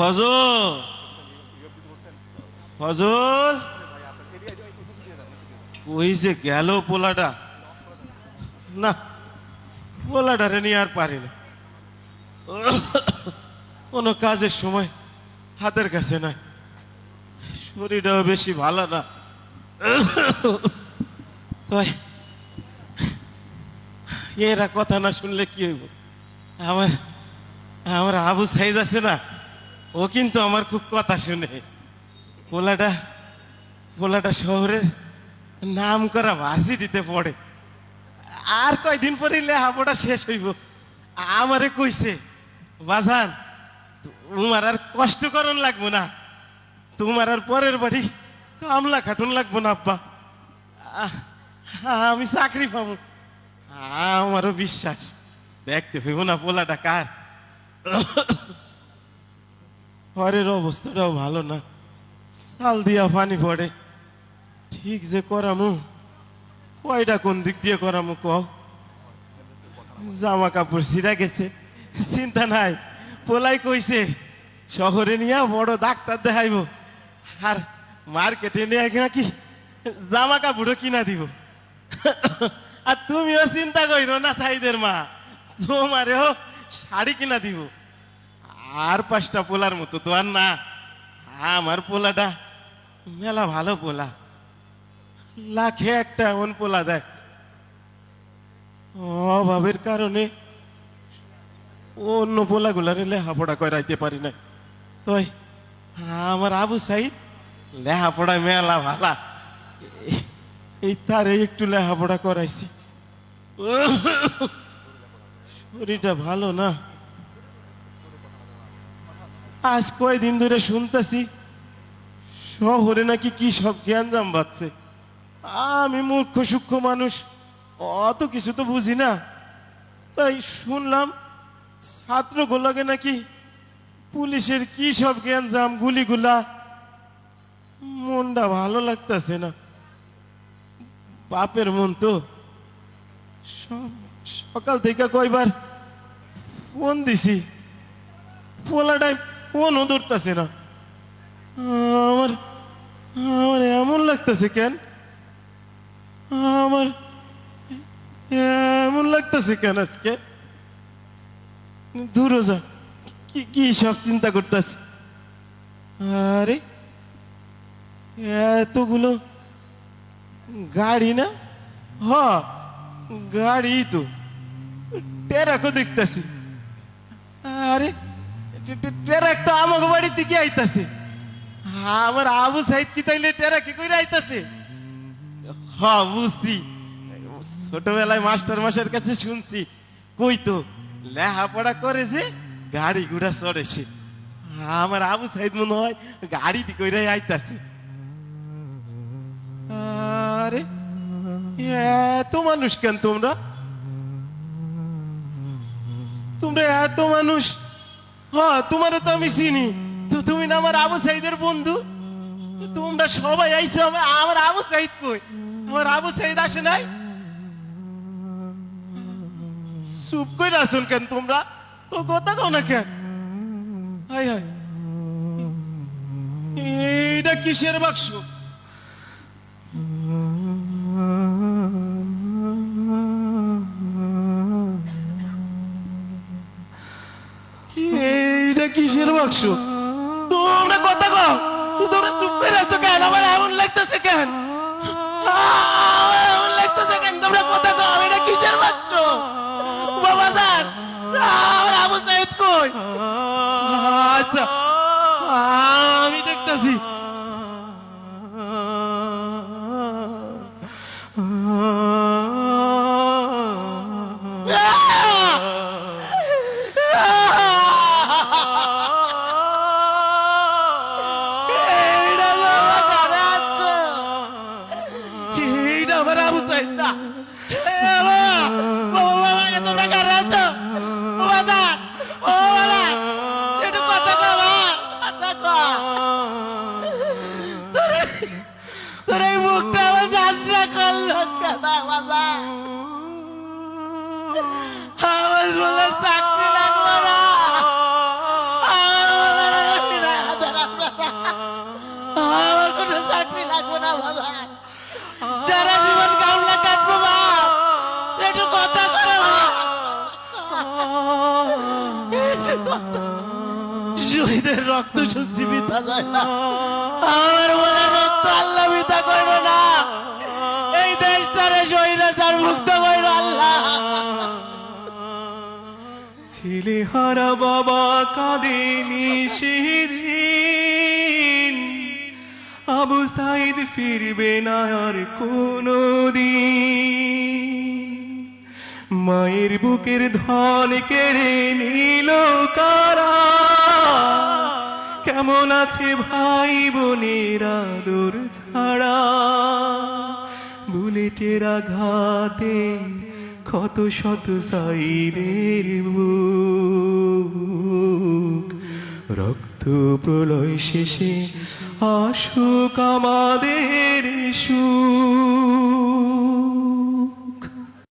ফজল, ফজল ওই যে গেল পোলাটা, না পোলাটারে নিয়ে আর পারি না, কোনো কাজের সময় হাতের কাছে নাই, শরীরটাও বেশি ভালো না। তাই এরা কথা না শুনলে কি হইব? আমার আমার আবু সাইদ আছে না, ও কিন্তু আমার খুব কথা শুনে। পোলাটা পোলাটা শহরের নাম করা ভার্সিটিতে পড়ে, আর কয়দিন পরে লেখাপড়া শেষ হইব। আমারে কইছে, বাজান তোমার আর কষ্ট করন লাগবো না, তোমার আর পরের বাড়ি কামলা খাটুন লাগবো না আব্বা, আমি চাকরি পাবো। আমারও বিশ্বাস, দেখতে হইব না পোলাটা কার। ঘরের অবস্থাটাও ভালো না, চাল দিয়া পানি পড়ে, ঠিক যে করামু কয়টা কোন দিক দিয়ে করামু কও? জামা কাপড় ছিঁড়া গেছে, চিন্তা নাই, পোলাই কইছে শহরে নিয়ে বড় ডাক্তার দেখাইব, আর মার্কেটে নিয়ে নাকি জামা কাপড়ও কিনা দিব। আর তুমিও চিন্তা কইরো না সাইদের মা, তোমারেও শাড়ি কিনা দিব। আর 5টা পোলার মতো তো আর না, আমার পোলাটা মেলা ভালো পোলা, লাখে একটা এমন পোলা দেখ। অভাবের কারণে অন্য পোলা গুলারে লেখাপড়া করাইতে পারি না, তাই আমার আবু সাইদ লেখাপড়া মেলা ভালা, এই তারে একটু লেখাপড়া করাইছি। শরীরটা ভালো না, আজ কয়দিন ধরে শুনতেছি শহরে নাকি কি সব জ্ঞানজাম বাড়ছে। আমি মূর্খ সূক্ষ্ম মানুষ, অত কিছু তো বুঝি না, তাই শুনলাম ছাত্রগুলোকে নাকি পুলিশের কি সব জ্ঞানজাম, গুলিগুলা। মনটা ভালো লাগতেছে না, বাপের মন তো। সকাল থেকে কয়বার ফোন দিছি, পোলাটাই ফোনও ধরতেছে না। আমার আমার এমন লাগতেছে কেন, আমার এমন লাগতেছে কেন আজকে? দূরে যা, কি কি সব চিন্তা করতেছে। আরে এতগুলো গাড়ি না, হ গাড়ি তো, টেরাকও দেখতেছি। আরে টেরাক তো আমাকে বাড়ির দিকে আইতাছে, আমার আবু সাইদ কি তাইলে টেরাকে কইরা আইতাছে? হ্যাঁ বুঝছি, ছোটবেলায় মাস্টার মাসের কাছে শুনছি, কই তো লেখাপড়া করে যে গাড়ি ঘোড়া চড়েছে, আমার আবু সাইদ মনে হয় গাড়ি দি কইরাই আইতাছে। আরে এত মানুষ কেন তোমরা, তোমরা এত মানুষ? হ্যাঁ তোমারও তো আমি চিনি, তো তুমি না আমার আবু সাইদের বন্ধু, তোমরা সবাই আইছো। আমার আবু সাইদ কই? আমার আবু সাইদ আসে নাই? চুপ করে আসুন কেন তোমরা, ও কথা কও না কেন? হাই হাই, এইটা কিসের বাক্স? এইটা কিসের বাক্স? তোমরা কথা কও, তোমরা চুপ করে আছো কেন? আমার এমন লাগতেছে কেন, এমন লাগতেছে কেন? তোমরা কথা কও, এটা কিসের বাক্স? বাবা স্যার, আমার আবু সাইদ কই? আচ্ছা আমি দেখতেছি। লাগবে না বাজান, যারা জীবন কামলা কাটবো বাপ, একটু কথা করে বাপ। শহীদের রক্ত সত্যি বিতা যায় না, আমার বলে রক্ত আল্লাহ বিতা করবে না। এই দেশটারে স্বৈরাচার মুক্ত করবে আল্লাহ। ছেলে হারা বাবা কাঁদেনি সেদিন, আবু সাইদ ফিরবে না আর কোনো দিন। মায়ের বুকের ধন কেড়ে নিল কারা, কেমন আছে ভাই বোনের আদর ছাড়া। বুলেটের আঘাতে ক্ষত শত সাইদের বুক, রক্ত প্রলয় শেষে আসুক আমাদের সুখ।